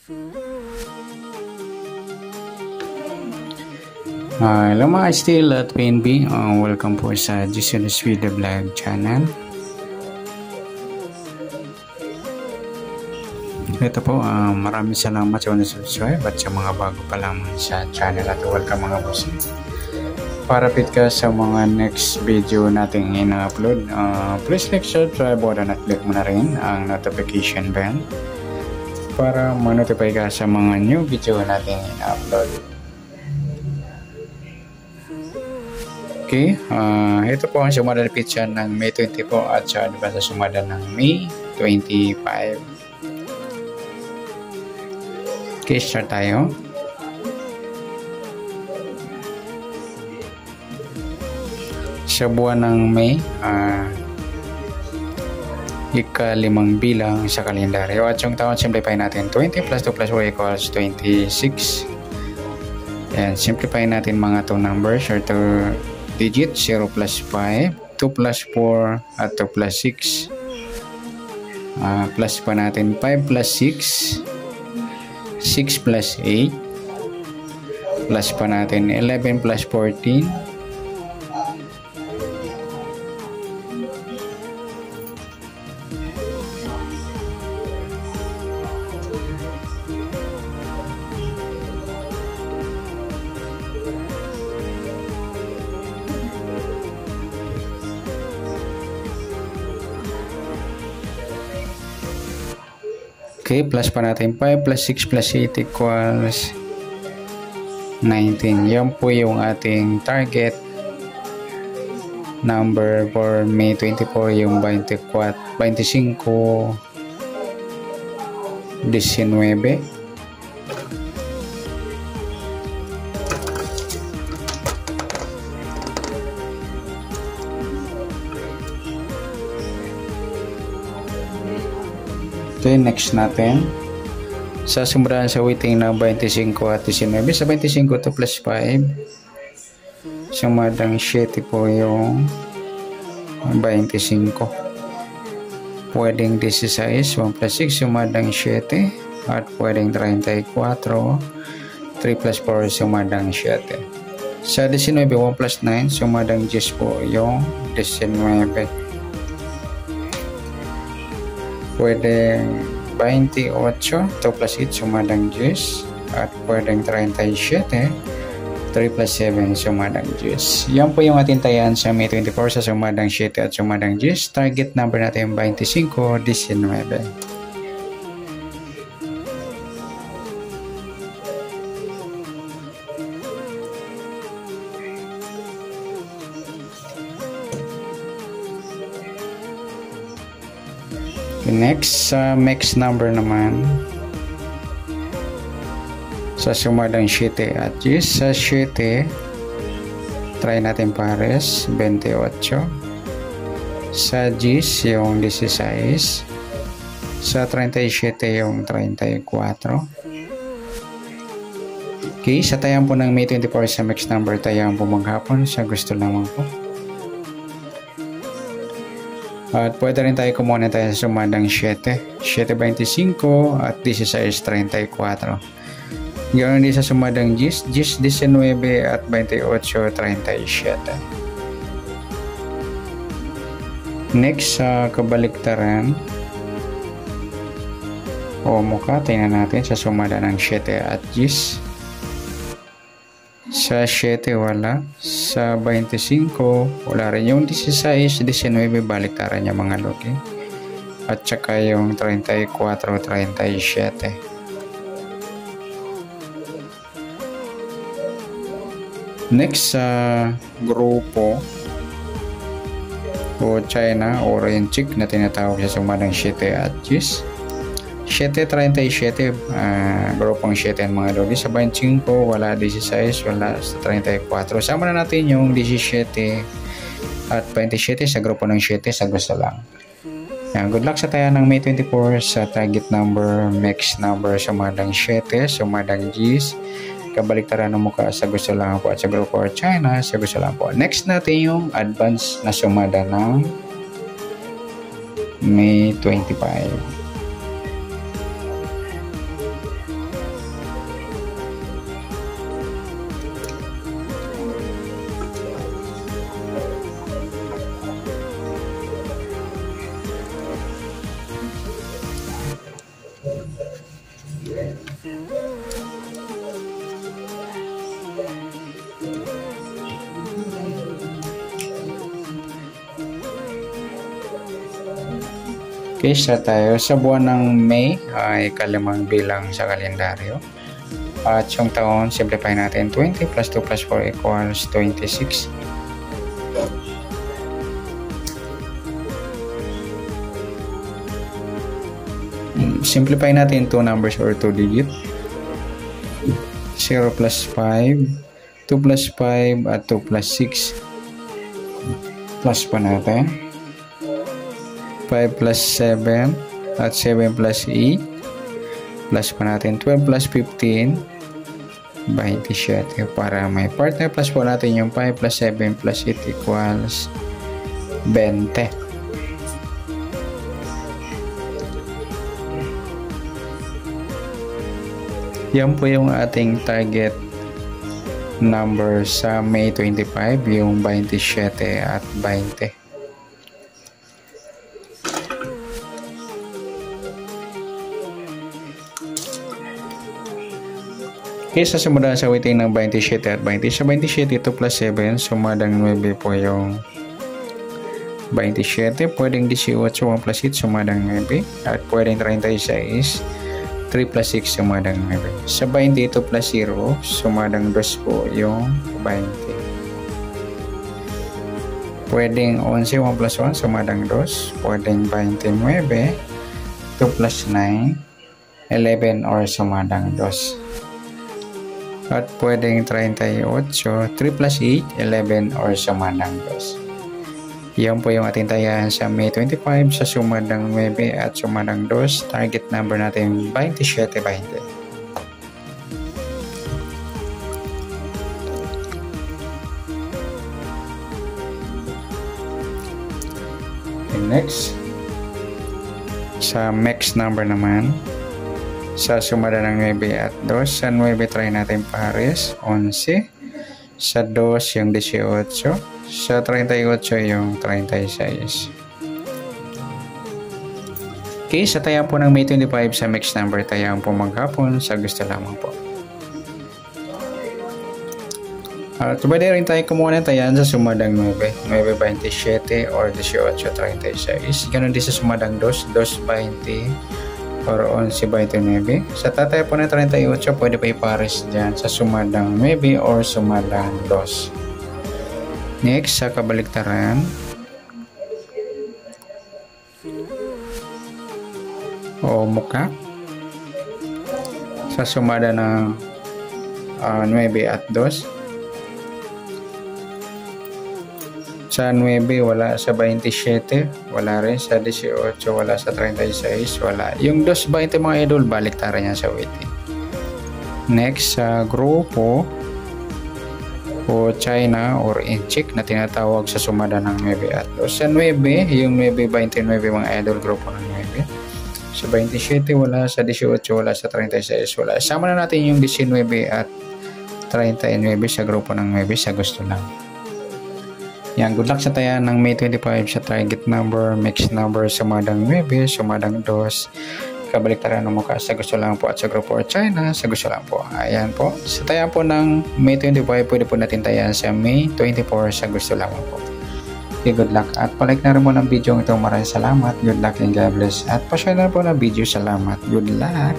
Hello mga still at PNB, welcome po sa Jesus Video Vlog channel. Ito po, maraming salamat sa mga subscribe at sa mga bago pa lamang sa channel at welcome mga boss. Para fit ka sa mga next video nating ina-upload, please like, subscribe button at click mo na rin ang notification bell para ma-notify ka sa mga new video nating ina-upload. Okay, ito po ang sumada pizza ng May 20 po at sa sumada ng May 25. Okay, start tayo. Sa buwan ng May, ika-5 bilang sa kalendaryo at yung taon simplify natin 20 plus 2 plus 4 equals 26. And simplify natin mga 2 numbers or 2 digit, 0 plus 5, 2 plus 4 at 2 plus 6. Plus pa natin 5 plus 6, 6 plus 8, plus pa natin 11 plus 14, okay, plus pa natin 5 plus 6 plus 8 equals 19. Yan po yung ating target number for May 24, yung 25, 19. Okay, next natin. Sa sumbrahan sa weighting ng 25 at 19. Sa 25 to plus 5. Sumadang 7 po yung 25. Pwedeng 16. 1 plus 6 sumadang 7. At pwedeng 34. 3 plus 4 sumadang 7. Sa 19, 1 plus 9 sumadang 10 po yung 19. Pwedeng 28, 2 plus 8 sumadang 10 at pwedeng 37, 3 plus 7 sumadang 10. Yan po yung ating tayan sa May 24 sa sumadang 7 at sumadang 10. Target number natin 25, 19. Next, sa mix number naman sa sumadang 7 at 10. Sa 7 try natin pares 28. Sa 10 yung 16. Sa 37 yung 34. Okay, sa tayang po ng May 24 sa mix number tayang po maghapon sa gusto lamang po. At pwede rin tayo kumuha tayo sa sumadang 7, 7.25 at 16.34. Ganoon din sa sumadang 10, 19 at 28.37. Next sa kabaliktaran o mukha, tingnan natin sa sumada ng 7 at 10. Sa 7 wala, sa 25 wala rin, yung 16, 19 baliktaran niya mga logi, at saka yung 34, 37. Next sa grupo o China o Renchik na tinatawag sa sumadang 7 at 10. 7.37 grupong 7 mga logi. Sa 25 wala, 16 wala, sa 34 sama na natin yung 17 at 27 sa grupo ng 7 sa gusto lang. Yan, good luck sa tayo ng May 24 sa target number, mix number, sumadang 7, sumadang 10, kabaliktaran ng mukha sa gusto lang po, at sa grupo or China sa gusto lang po. Next natin yung advance na sumada ng May 25. Okay, start tayo. Sa buwan ng May ay kalimang bilang sa kalendaryo. At yung taon, simplify natin. 20 plus 2 plus 4 equals 26. Simplify natin 2 numbers or 2 digit. 0 plus 5, 2 plus 5 at 2 plus 6. Plus pa natin. 5 plus 7 at 7 plus 8. Plus pa natin 12 plus 15. 27. Para may partner plus po natin yung 5 plus 7 plus 8 equals 20. Yan po yung ating target number sa May 25, yung 27 at 20. Okay, sa sumunod sa weighting ng 27 at 20. Sa 27, 2 plus 7, sumadang 9 po yung 27. Pwedeng 18, 1 plus 8, sumadang 9. At pwedeng 36, 3 plus 6, sumadang 9. Sa 20, 2 plus 0, sumadang 2 po yung 20. Pwedeng 11, 1 plus 1, sumadang 2. Pwedeng 29, 2 plus 9, 11 or sumadang 2. At pwedeng 38, 3 plus 8, 11 or sumadang 2. Yan po yung ating tayahan sa May 25 sa sumadang 9 at sumadang 2. Target number natin 27-20. Okay, next. Sa next number naman, sa sumada ng 9 at 2. Sa 9 try natin pares 11. Sa 2 yung 18. Sa 38 yung 36. Okay, sa tayang po ng May 25 sa mixed number, tayang po maghapon sa gusto lamang po. At pwede rin tayo kumuha ng tayan sa sumadang 9, 9.27 or 18.36. Ganon din sa sumadang 2, 2.20 or 11.29. Sa tatay po ng 38, pwede pa ipares dyan sa sumadang 9 or sumadang 2. Next, sa kabaliktaran. O muka. Sa sumada ng 9 at 2. Sa 9, wala. Sa 27, wala rin. Sa 18, wala. Sa 36, wala. Yung 2.20 mga idol, baliktaran yan sa weighting. Next, sa grupo o China or inchik na tinatawag sa sumada ng 9 at 2. Sa 9, yung 9.29 mga idol, grupo ng 9. Sa 27, wala. Sa 18, wala. Sa 36, wala. Sama na natin yung 19 at 39 sa grupo ng 9 sa gusto lang. Yan, good luck sa tayan ng May 25 sa target number, mixed number, sumadang 9, sumadang 2, kabaliktaran ng mukha sa gusto lang po at sa grupo or China sa gusto lang po. Ayan po, sa tayan po ng May 25, pwede po natin tayan sa May 24 sa gusto lang po. Okay, good luck at palike na rin mo ng video ito. Maraming salamat, good luck and God bless at pa-share na po ng video. Salamat, good luck.